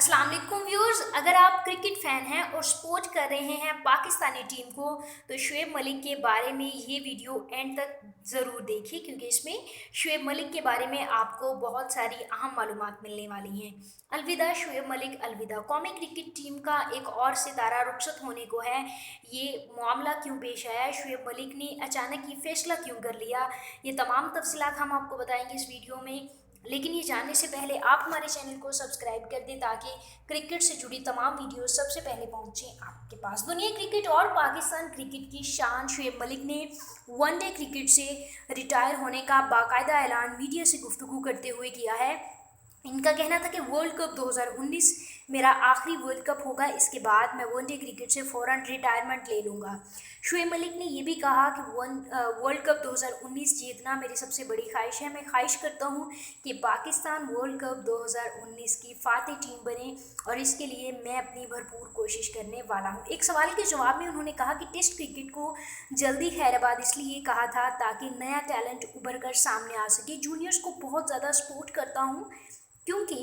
अस्सलाम वालेकुम व्यूअर्स, अगर आप क्रिकेट फ़ैन हैं और सपोर्ट कर रहे हैं पाकिस्तानी टीम को तो शुएब मलिक के बारे में ये वीडियो एंड तक ज़रूर देखिए, क्योंकि इसमें शुएब मलिक के बारे में आपको बहुत सारी अहम मालूमात मिलने वाली हैं। अलविदा शुएब मलिक, अलविदा। कौमी क्रिकेट टीम का एक और सितारा रुखसत होने को है। ये मामला क्यों पेश आया, शुएब मलिक ने अचानक ये फैसला क्यों कर लिया, ये तमाम तफसीलात हम आपको बताएंगे इस वीडियो में। लेकिन ये जानने से पहले आप हमारे चैनल को सब्सक्राइब कर दें ताकि क्रिकेट से जुड़ी तमाम वीडियो सबसे पहले पहुंचें आपके पास। दुनिया क्रिकेट और पाकिस्तान क्रिकेट की शान शुएब मलिक ने वनडे क्रिकेट से रिटायर होने का बाकायदा ऐलान मीडिया से गुफ्तगू करते हुए किया है। इनका कहना था कि वर्ल्ड कप 2019 मेरा आखिरी वर्ल्ड कप होगा, इसके बाद मैं वनडे क्रिकेट से फ़ौरन रिटायरमेंट ले लूँगा। शुएब मलिक ने यह भी कहा कि वर्ल्ड कप 2019 जीतना मेरी सबसे बड़ी ख्वाहिश है। मैं ख्वाहिश करता हूँ कि पाकिस्तान वर्ल्ड कप 2019 की फातेह टीम बने और इसके लिए मैं अपनी भरपूर कोशिश करने वाला हूँ। एक सवाल के जवाब में उन्होंने कहा कि टेस्ट क्रिकेट को जल्दी खैराबाद इसलिए कहा था ताकि नया टैलेंट उभर कर सामने आ सके। जूनियर्स को बहुत ज़्यादा सपोर्ट करता हूँ, क्योंकि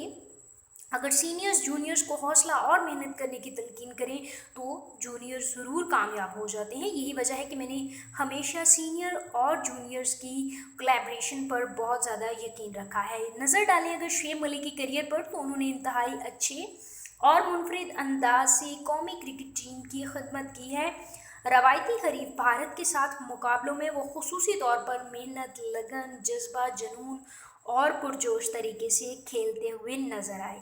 अगर सीनियर्स जूनियर्स को हौसला और मेहनत करने की तलकीन करें तो जूनियर्स ज़रूर कामयाब हो जाते हैं। यही वजह है कि मैंने हमेशा सीनियर और जूनियर्स की कोलैबोरेशन पर बहुत ज़्यादा यकीन रखा है। नज़र डालें अगर शुएब मलिक की करियर पर, तो उन्होंने इंतहाई अच्छे और मुनफरिद अंदाज से कौमी क्रिकेट टीम की खिदमत की है। रवायती हरीफ भारत के साथ मुकाबलों में वो खुसूसी तौर पर मेहनत, लगन, जज्बा, जुनून और पुरजोश तरीके से खेलते हुए नजर आए,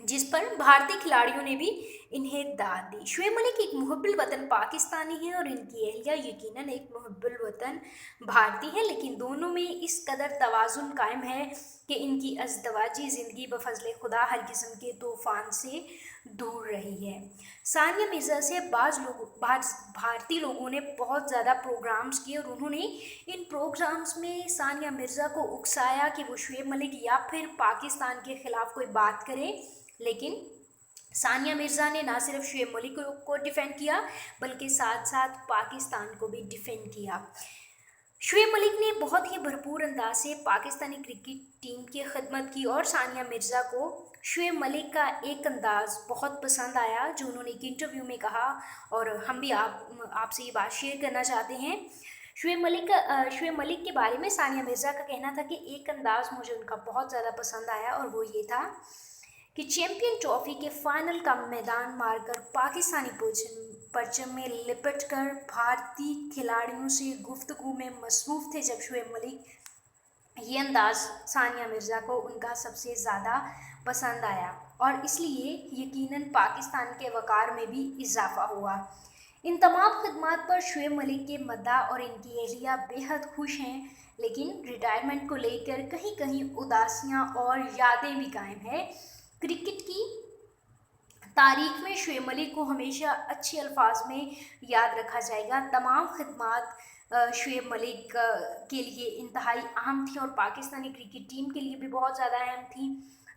जिस पर भारतीय खिलाड़ियों ने भी इन्हें दाद दी। शुएब मलिक एक मुहब्बुल वतन पाकिस्तानी है और इनकी अहलिया यकीनन एक मुहब्बुल वतन भारतीय है, लेकिन दोनों में इस कदर तवाज़ुन कायम है कि इनकी अज़दवाजी ज़िंदगी बफज़ल खुदा हर किस्म के तूफ़ान से दूर रही है। सानिया मिर्ज़ा से भारतीय लोगों ने बहुत ज़्यादा प्रोग्राम्स किए और उन्होंने इन प्रोग्राम्स में सानिया मिर्ज़ा को उकसाया कि वो शुएब मलिक या फिर पाकिस्तान के ख़िलाफ़ कोई बात करें, लेकिन सानिया मिर्ज़ा ने ना सिर्फ शुएब मलिक को डिफेंड किया बल्कि साथ साथ पाकिस्तान को भी डिफेंड किया। शुएब मलिक ने बहुत ही भरपूर अंदाज से पाकिस्तानी क्रिकेट टीम की खिदमत की और सानिया मिर्ज़ा को शुएब मलिक का एक अंदाज़ बहुत पसंद आया जो उन्होंने एक इंटरव्यू में कहा, और हम भी आपसे ये बात शेयर करना चाहते हैं। शुएब मलिक के बारे में सानिया मिर्ज़ा का कहना था कि एक अंदाज़ मुझे उनका बहुत ज़्यादा पसंद आया और वो ये था कि चैंपियन ट्रॉफी के फाइनल का मैदान मारकर पाकिस्तानी परचम में लिपट कर भारतीय खिलाड़ियों से गुफ्तगू में मसरूफ़ थे। जब शुएब मलिक ये अंदाज़ सानिया मिर्ज़ा को उनका सबसे ज़्यादा पसंद आया और इसलिए यकीनन पाकिस्तान के वक़ार में भी इजाफ़ा हुआ। इन तमाम खिदमात पर शुएब मलिक के मद्दाह और इनकी अहलिया बेहद खुश हैं, लेकिन रिटायरमेंट को लेकर कहीं कहीं उदासियाँ और यादें भी कायम हैं। क्रिकेट की तारीख में शुएब मलिक को हमेशा अच्छे अल्फाज में याद रखा जाएगा। तमाम खिदमात शुएब मलिक के लिए इंतहाई अहम थी और पाकिस्तानी क्रिकेट टीम के लिए भी बहुत ज़्यादा अहम थी।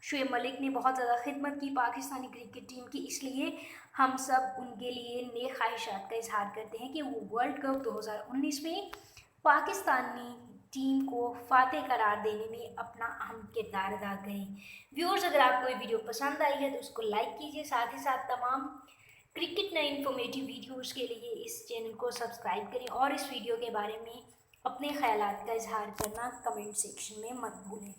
शुएब मलिक ने बहुत ज़्यादा खिदमत की पाकिस्तानी क्रिकेट टीम की, इसलिए हम सब उनके लिए नेक ख्वाहिशात का इजहार करते हैं कि वो वर्ल्ड कप 2019 में पाकिस्तानी टीम को फातेह करार देने में अपना अहम किरदार अदा करें। व्यूअर्स, अगर आपको ये वीडियो पसंद आई है तो उसको लाइक कीजिए, साथ ही साथ तमाम क्रिकेट नए इन्फॉर्मेटिव वीडियोज़ के लिए इस चैनल को सब्सक्राइब करें और इस वीडियो के बारे में अपने ख्यालात का इजहार करना कमेंट सेक्शन में मत भूलें।